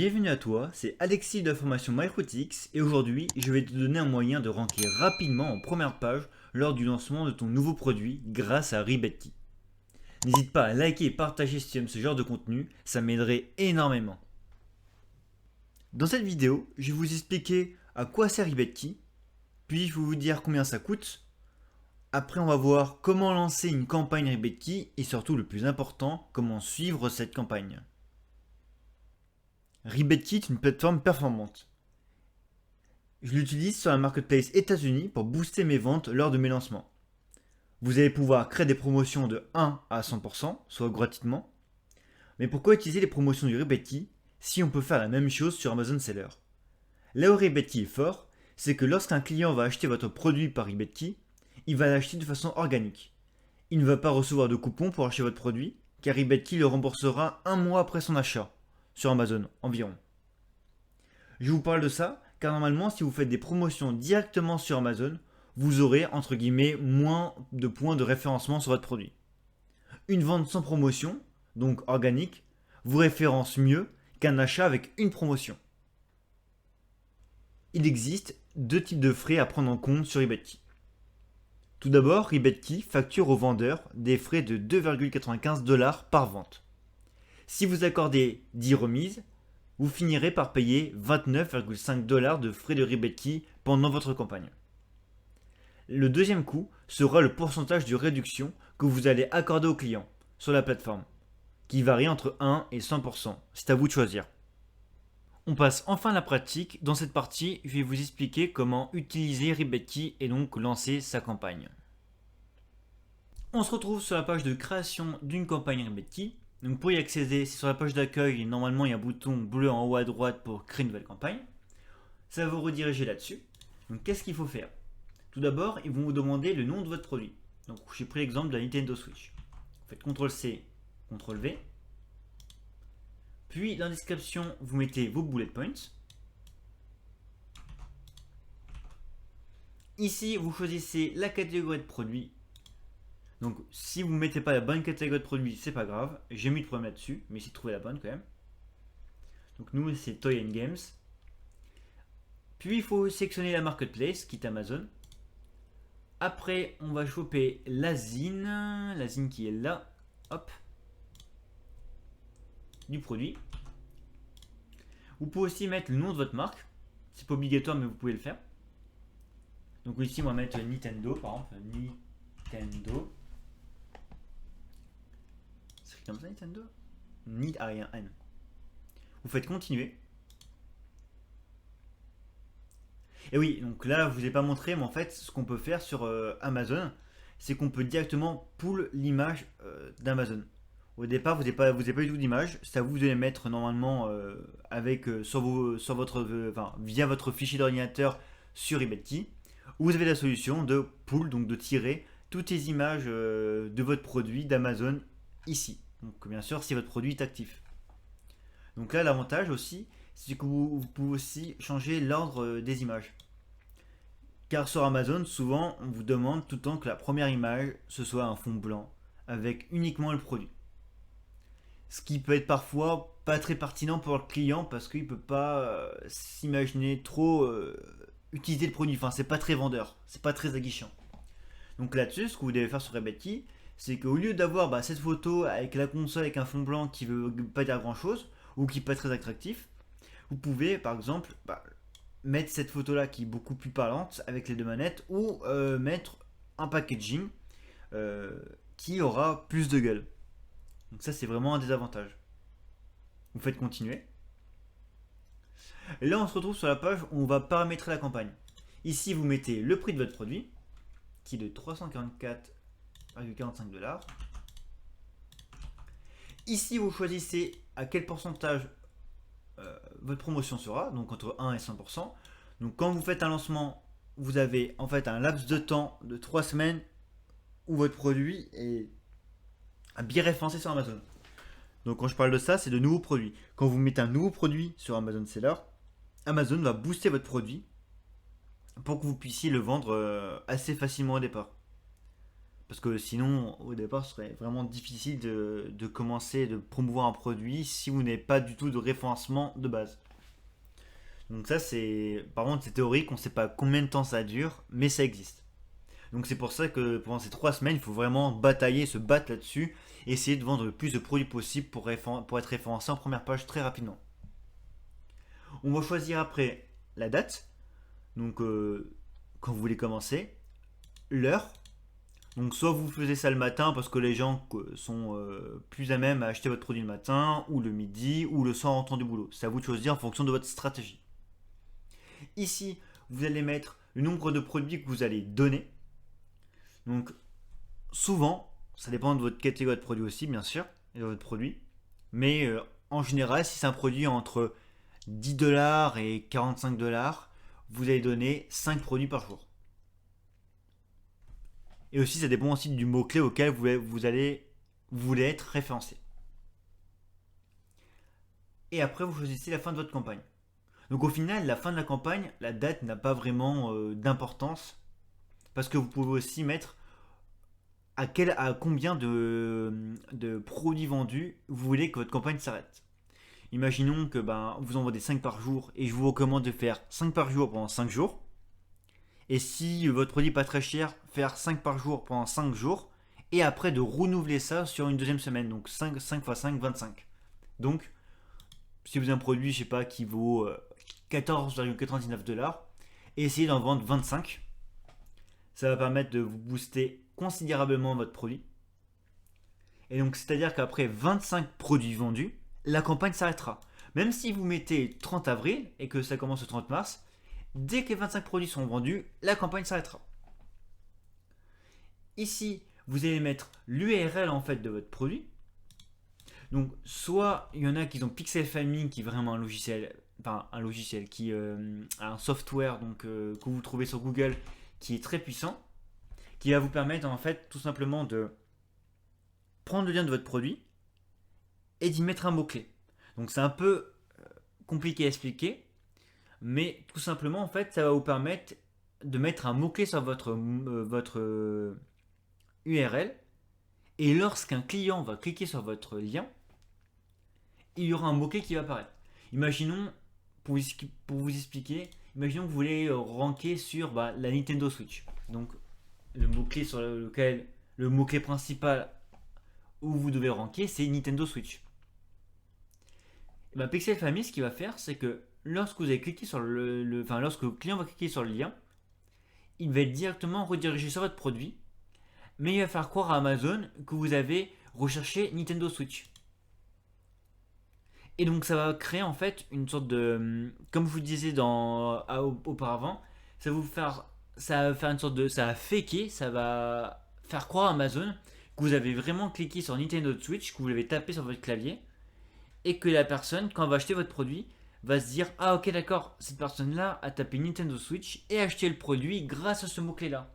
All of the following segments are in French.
Bienvenue à toi, c'est Alexis de la formation MyRootX et aujourd'hui je vais te donner un moyen de ranker rapidement en première page lors du lancement de ton nouveau produit grâce à Ribetki. N'hésite pas à liker et partager si tu aimes ce genre de contenu, ça m'aiderait énormément. Dans cette vidéo, je vais vous expliquer à quoi sert Ribetki, puis je vais vous dire combien ça coûte. Après on va voir comment lancer une campagne Ribetki et surtout le plus important, comment suivre cette campagne. Ribetki est une plateforme performante. Je l'utilise sur la marketplace États-Unis pour booster mes ventes lors de mes lancements. Vous allez pouvoir créer des promotions de 1 à 100%, soit gratuitement. Mais pourquoi utiliser les promotions du Ribetki si on peut faire la même chose sur Amazon Seller? Là où Ribetki est fort, c'est que lorsqu'un client va acheter votre produit par Ribetki, il va l'acheter de façon organique. Il ne va pas recevoir de coupons pour acheter votre produit, car Ribetki le remboursera un mois après son achat, sur Amazon environ. Je vous parle de ça car normalement si vous faites des promotions directement sur Amazon, vous aurez entre guillemets moins de points de référencement sur votre produit. Une vente sans promotion, donc organique, vous référence mieux qu'un achat avec une promotion. Il existe deux types de frais à prendre en compte sur Ribetki. Tout d'abord, Ribetki facture aux vendeurs des frais de 2,95$ par vente. Si vous accordez 10 remises, vous finirez par payer 29,5$ de frais de Ribetki pendant votre campagne. Le deuxième coût sera le pourcentage de réduction que vous allez accorder au client sur la plateforme, qui varie entre 1 et 100%. C'est à vous de choisir. On passe enfin à la pratique. Dans cette partie, je vais vous expliquer comment utiliser Ribetki et donc lancer sa campagne. On se retrouve sur la page de création d'une campagne Ribetki. Donc pour y accéder, c'est sur la page d'accueil, normalement il y a un bouton bleu en haut à droite pour créer une nouvelle campagne. Ça va vous rediriger là-dessus. Donc qu'est-ce qu'il faut faire? Tout d'abord, ils vont vous demander le nom de votre produit. Donc j'ai pris l'exemple de la Nintendo Switch. Vous faites CTRL-C, CTRL-V. Puis dans la description, vous mettez vos bullet points. Ici, vous choisissez la catégorie de produit. Donc si vous ne mettez pas la bonne catégorie de produit, c'est pas grave. J'ai mis le problème là-dessus, mais essayez de trouver la bonne quand même. Donc nous, c'est Toy and Games. Puis il faut sélectionner la marketplace, qui est Amazon. Après, on va choper la zine qui est là, hop, du produit. Vous pouvez aussi mettre le nom de votre marque. C'est pas obligatoire, mais vous pouvez le faire. Donc ici, on va mettre Nintendo, par exemple, Nintendo. C'est comme ça, Nintendo. Ah, il y a un N. Vous faites continuer. Et oui, donc là, je ne vous ai pas montré, mais en fait, ce qu'on peut faire sur Amazon, c'est qu'on peut directement pull l'image d'Amazon. Au départ, vous n'avez pas du tout d'image. Ça vous allez mettre normalement via votre fichier d'ordinateur sur Ribetki. Vous avez la solution de pull, donc de tirer toutes les images de votre produit d'Amazon ici. Donc bien sûr, si votre produit est actif. Donc là, l'avantage aussi, c'est que vous pouvez aussi changer l'ordre des images. Car sur Amazon, souvent, on vous demande tout le temps que la première image, ce soit un fond blanc, avec uniquement le produit. Ce qui peut être parfois pas très pertinent pour le client, parce qu'il ne peut pas s'imaginer trop utiliser le produit. Enfin, c'est pas très vendeur, c'est pas très aguichant. Donc là-dessus, ce que vous devez faire sur Ribetki, c'est qu'au lieu d'avoir cette photo avec la console avec un fond blanc qui veut pas dire grand chose, ou qui n'est pas très attractif, vous pouvez par exemple mettre cette photo là qui est beaucoup plus parlante avec les deux manettes, ou mettre un packaging qui aura plus de gueule. Donc ça, c'est vraiment un des avantages. Vous faites continuer. Et là, on se retrouve sur la page où on va paramétrer la campagne. Ici, vous mettez le prix de votre produit, qui est de 344,45$. Ici, vous choisissez à quel pourcentage votre promotion sera, donc entre 1 et 100%. Donc quand vous faites un lancement, vous avez en fait un laps de temps de 3 semaines où votre produit est bien référencé sur Amazon. Donc quand je parle de ça, c'est de nouveaux produits. Quand vous mettez un nouveau produit sur Amazon Seller, Amazon va booster votre produit pour que vous puissiez le vendre assez facilement au départ. Parce que sinon, au départ, ce serait vraiment difficile de commencer de promouvoir un produit si vous n'avez pas du tout de référencement de base. Donc ça, c'est... Par contre, c'est théorique, on ne sait pas combien de temps ça dure, mais ça existe. Donc c'est pour ça que pendant ces 3 semaines, il faut vraiment batailler, se battre là-dessus, et essayer de vendre le plus de produits possible pour être référencé en première page très rapidement. On va choisir après la date, donc quand vous voulez commencer, l'heure. Donc soit vous faisiez ça le matin parce que les gens sont plus à même à acheter votre produit le matin, ou le midi, ou le soir en rentrant du boulot. C'est à vous de choisir en fonction de votre stratégie. Ici, vous allez mettre le nombre de produits que vous allez donner. Donc souvent, ça dépend de votre catégorie de produit aussi, bien sûr, et de votre produit. Mais en général, si c'est un produit entre 10 dollars et 45 dollars, vous allez donner 5 produits par jour. Et aussi, ça dépend aussi du mot-clé auquel vous voulez être référencé. Et après, vous choisissez la fin de votre campagne. Donc au final, la fin de la campagne, la date n'a pas vraiment d'importance parce que vous pouvez aussi mettre à combien de produits vendus vous voulez que votre campagne s'arrête. Imaginons que vous en vendez 5 par jour et je vous recommande de faire 5 par jour pendant 5 jours. Et si votre produit n'est pas très cher, faire 5 par jour pendant 5 jours et après de renouveler ça sur une deuxième semaine. Donc 5 x 5, 25. Donc si vous avez un produit, je sais pas, qui vaut 14,99 dollars et essayez d'en vendre 25, ça va permettre de vous booster considérablement votre produit. Et donc c'est-à-dire qu'après 25 produits vendus, la campagne s'arrêtera. Même si vous mettez 30 avril et que ça commence le 30 mars, dès que les 25 produits sont vendus, la campagne s'arrêtera. Ici, vous allez mettre l'URL en fait de votre produit. Donc soit il y en a qui ont Pixel Family qui est vraiment un logiciel qui un software donc que vous trouvez sur Google qui est très puissant, qui va vous permettre en fait tout simplement de prendre le lien de votre produit et d'y mettre un mot-clé. Donc c'est un peu compliqué à expliquer, mais tout simplement en fait ça va vous permettre de mettre un mot-clé sur votre URL et lorsqu'un client va cliquer sur votre lien, il y aura un mot-clé qui va apparaître. Imaginons, pour vous expliquer, imaginons que vous voulez ranker sur la Nintendo Switch. Donc le mot-clé sur lequel, le mot-clé principal où vous devez ranker, c'est Nintendo Switch. Et Pixel Family, ce qu'il va faire, c'est que lorsque vous avez cliqué sur lorsque le client va cliquer sur le lien, il va être directement redirigé sur votre produit, mais il va faire croire à Amazon que vous avez recherché Nintendo Switch. Et donc ça va créer en fait une sorte de, comme je vous disais auparavant, ça va faire une sorte de, ça va faker, ça va faire croire à Amazon que vous avez vraiment cliqué sur Nintendo Switch, que vous l'avez tapé sur votre clavier, et que la personne, quand elle va acheter votre produit, va se dire ah ok d'accord, cette personne-là a tapé Nintendo Switch et a acheté le produit grâce à ce mot-clé-là.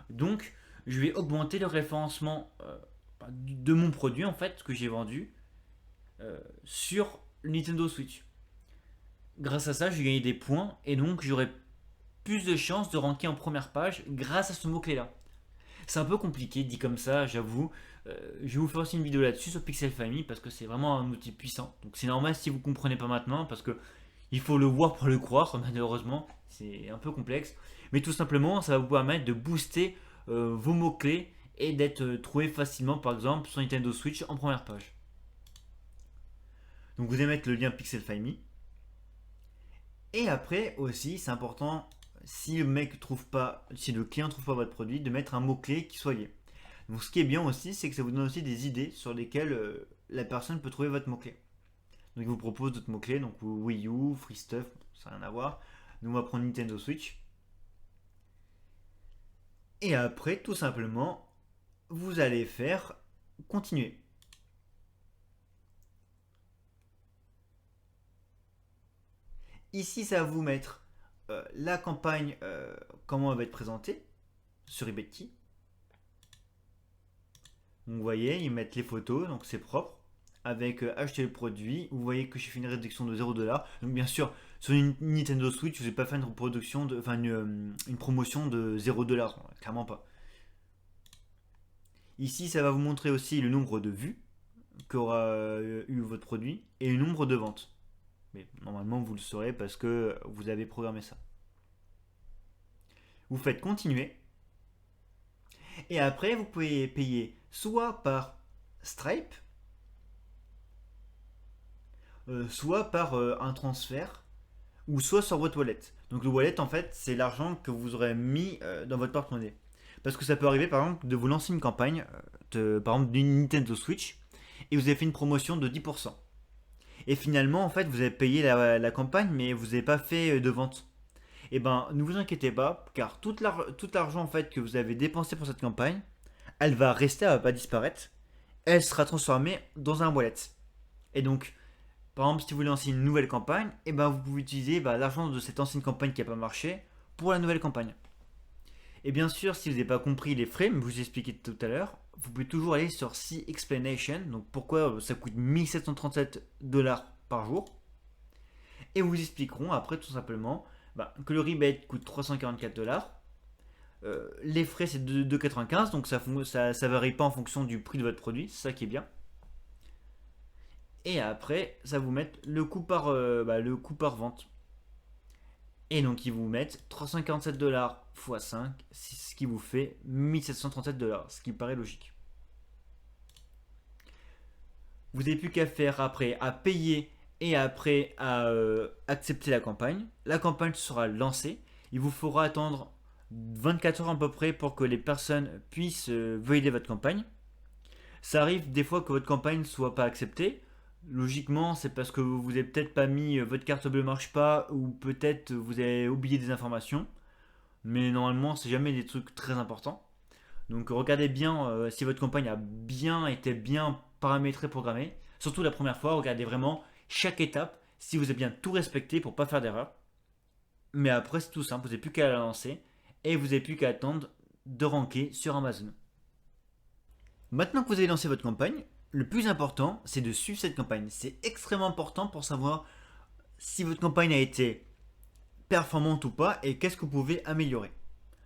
Donc je vais augmenter le référencement de mon produit en fait que j'ai vendu sur Nintendo Switch. Grâce à ça, je vais gagner des points et donc j'aurai plus de chances de ranker en première page grâce à ce mot-clé là. C'est un peu compliqué dit comme ça, j'avoue. Je vais vous faire aussi une vidéo là-dessus sur Pixel Family parce que c'est vraiment un outil puissant. Donc c'est normal si vous ne comprenez pas maintenant parce que il faut le voir pour le croire, malheureusement. C'est un peu complexe. Mais tout simplement, ça va vous permettre de booster vos mots-clés et d'être trouvé facilement, par exemple, sur Nintendo Switch en première page. Donc vous allez mettre le lien Pixel Family. Et après aussi, c'est important, si le client ne trouve pas votre produit, de mettre un mot-clé qui soit lié. Donc ce qui est bien aussi, c'est que ça vous donne aussi des idées sur lesquelles la personne peut trouver votre mot-clé. Donc il vous propose d'autres mots-clés, donc Wii U, Free Stuff, ça n'a rien à voir. Nous on va prendre Nintendo Switch. Et après, tout simplement, vous allez faire continuer. Ici, ça va vous mettre la campagne, comment elle va être présentée sur eBay. Donc, vous voyez, ils mettent les photos, donc c'est propre. Avec acheter le produit, vous voyez que j'ai fait une réduction de 0$. Donc, bien sûr, sur une Nintendo Switch, je n'ai pas fait une promotion de 0$, clairement pas. Ici, ça va vous montrer aussi le nombre de vues qu'aura eu votre produit et le nombre de ventes. Mais normalement, vous le saurez parce que vous avez programmé ça. Vous faites continuer. Et après, vous pouvez payer soit par Stripe, soit par un transfert, ou soit sur votre wallet. Donc le wallet, en fait, c'est l'argent que vous aurez mis dans votre porte-monnaie. Parce que ça peut arriver, par exemple, de vous lancer une campagne, par exemple, d'une Nintendo Switch, et vous avez fait une promotion de 10%. Et finalement, en fait, vous avez payé la campagne, mais vous n'avez pas fait de vente. Eh ben, ne vous inquiétez pas, car tout l'argent en fait que vous avez dépensé pour cette campagne, elle va rester, elle va pas disparaître. Elle sera transformée dans un wallet. Et donc, par exemple, si vous voulez lancer une nouvelle campagne, eh ben, vous pouvez utiliser l'argent de cette ancienne campagne qui n'a pas marché pour la nouvelle campagne. Et bien sûr, si vous n'avez pas compris les frais, mais je vous ai expliqué tout à l'heure, vous pouvez toujours aller sur Sea Explanation, donc pourquoi ça coûte 1737$ par jour. Et vous expliqueront après tout simplement que le rebate coûte 344$. Les frais c'est de 2,95$, donc ça varie pas en fonction du prix de votre produit, c'est ça qui est bien. Et après, ça vous met le coût par vente. Et donc ils vous mettent 347$ x 5, ce qui vous fait 1737$, ce qui paraît logique. Vous n'avez plus qu'à faire après à payer et après à accepter la campagne. La campagne sera lancée. Il vous faudra attendre 24 heures à peu près pour que les personnes puissent valider votre campagne. Ça arrive des fois que votre campagne ne soit pas acceptée. Logiquement, c'est parce que vous n'avez peut-être pas mis votre carte bleue marche pas ou peut-être vous avez oublié des informations. Mais normalement, c'est jamais des trucs très importants. Donc regardez bien si votre campagne a bien été bien paramétrée, programmée. Surtout la première fois, regardez vraiment chaque étape si vous avez bien tout respecté pour pas faire d'erreur. Mais après, c'est tout simple, vous n'avez plus qu'à la lancer et vous n'avez plus qu'à attendre de ranker sur Amazon. Maintenant que vous avez lancé votre campagne, le plus important, c'est de suivre cette campagne. C'est extrêmement important pour savoir si votre campagne a été performante ou pas et qu'est-ce que vous pouvez améliorer.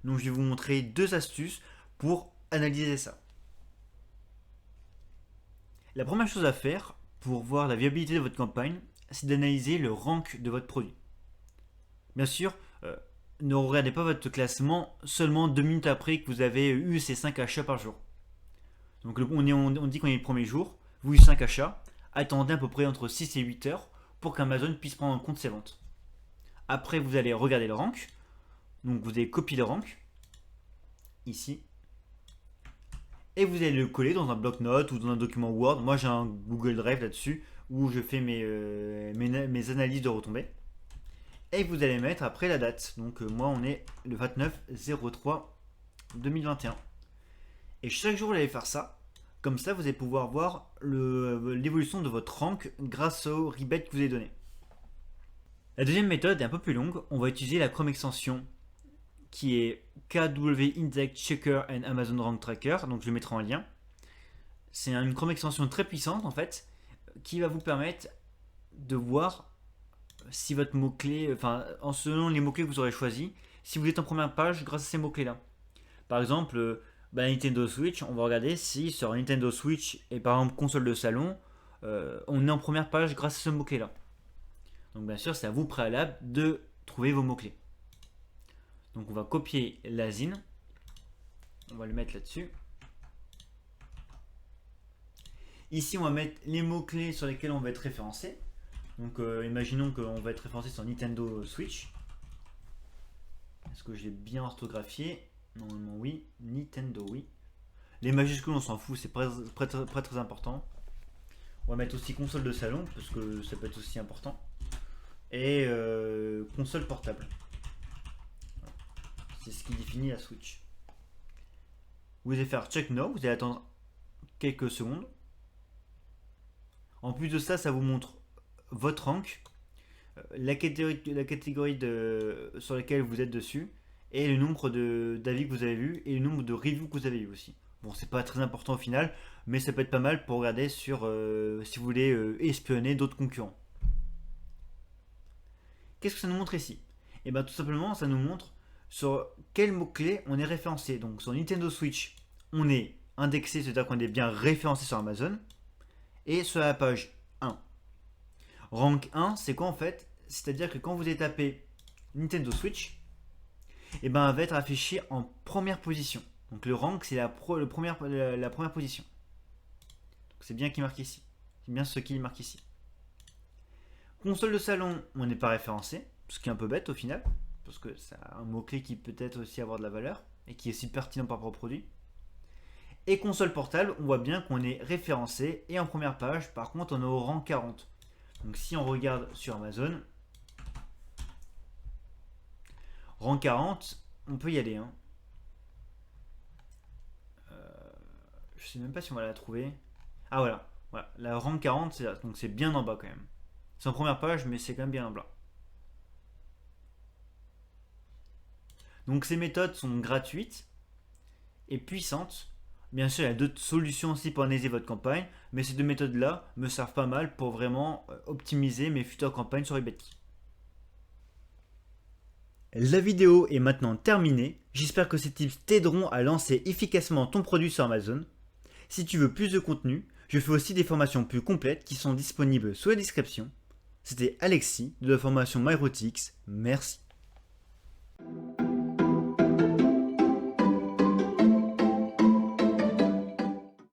Donc je vais vous montrer deux astuces pour analyser ça. La première chose à faire pour voir la viabilité de votre campagne, c'est d'analyser le rank de votre produit. Bien sûr, ne regardez pas votre classement seulement 2 minutes après que vous avez eu ces 5 achats par jour. Donc on dit qu'on est le premier jour, vous avez eu 5 achats, attendez à peu près entre 6 et 8 heures pour qu'Amazon puisse prendre en compte ces ventes. Après, vous allez regarder le rank, donc vous allez copier le rank, ici, et vous allez le coller dans un bloc-notes ou dans un document Word. Moi j'ai un Google Drive là-dessus où je fais mes analyses de retombées. Et vous allez mettre après la date. Donc moi on est le 29/03/2021. Et chaque jour vous allez faire ça. Comme ça vous allez pouvoir voir l'évolution de votre rank grâce au rebate que vous avez donné. La deuxième méthode est un peu plus longue. On va utiliser la Chrome extension qui est KW Index Checker and Amazon Rank Tracker. Donc je le mettrai en lien. C'est une Chrome extension très puissante en fait qui va vous permettre de voir si votre mot-clé, en selon les mots-clés que vous aurez choisis, si vous êtes en première page grâce à ces mots-clés-là. Par exemple, Nintendo Switch, on va regarder si sur Nintendo Switch et par exemple console de salon, on est en première page grâce à ce mot-clé-là. Donc bien sûr, c'est à vous préalable de trouver vos mots-clés. Donc on va copier l'ASIN, on va le mettre là-dessus. Ici, on va mettre les mots-clés sur lesquels on va être référencé. Donc imaginons qu'on va être référencé sur Nintendo Switch. Est-ce que j'ai bien orthographié? Normalement oui. Nintendo oui. Les majuscules on s'en fout, c'est pas très important. On va mettre aussi console de salon parce que ça peut être aussi important. Et console portable. C'est ce qui définit la Switch. Vous allez faire check now, vous allez attendre quelques secondes. En plus de ça, ça vous montre votre rank, la catégorie sur laquelle vous êtes dessus, et le nombre d'avis que vous avez vu, et le nombre de reviews que vous avez eu aussi. Bon, c'est pas très important au final, mais ça peut être pas mal pour regarder si vous voulez espionner d'autres concurrents. Qu'est-ce que ça nous montre ici? Et bien tout simplement, ça nous montre sur quel mot-clé on est référencé. Donc sur Nintendo Switch, on est indexé, c'est-à-dire qu'on est bien référencé sur Amazon, et sur la page 1. Rank 1, c'est quoi en fait? C'est-à-dire que quand vous avez tapé Nintendo Switch, et ben, elle va être affichée en première position. Donc le rank, c'est la première position. Donc c'est bien qui marque ici. C'est bien ce qui marque ici. Console de salon, on n'est pas référencé, ce qui est un peu bête au final, parce que c'est un mot-clé qui peut être aussi avoir de la valeur, et qui est aussi pertinent par rapport au produit. Et console portable, on voit bien qu'on est référencé, et en première page, par contre, on est au rang 40. Donc si on regarde sur Amazon, rang 40, on peut y aller. Hein. Je sais même pas si on va la trouver. Ah voilà, voilà. La rang 40, c'est là, donc c'est bien en bas quand même. C'est en première page, mais c'est quand même bien en bas. Donc ces méthodes sont gratuites et puissantes. Bien sûr, il y a d'autres solutions aussi pour analyser votre campagne, mais ces deux méthodes-là me servent pas mal pour vraiment optimiser mes futures campagnes sur eBay. La vidéo est maintenant terminée. J'espère que ces tips t'aideront à lancer efficacement ton produit sur Amazon. Si tu veux plus de contenu, je fais aussi des formations plus complètes qui sont disponibles sous la description. C'était Alexis de la formation MyRotiX. Merci.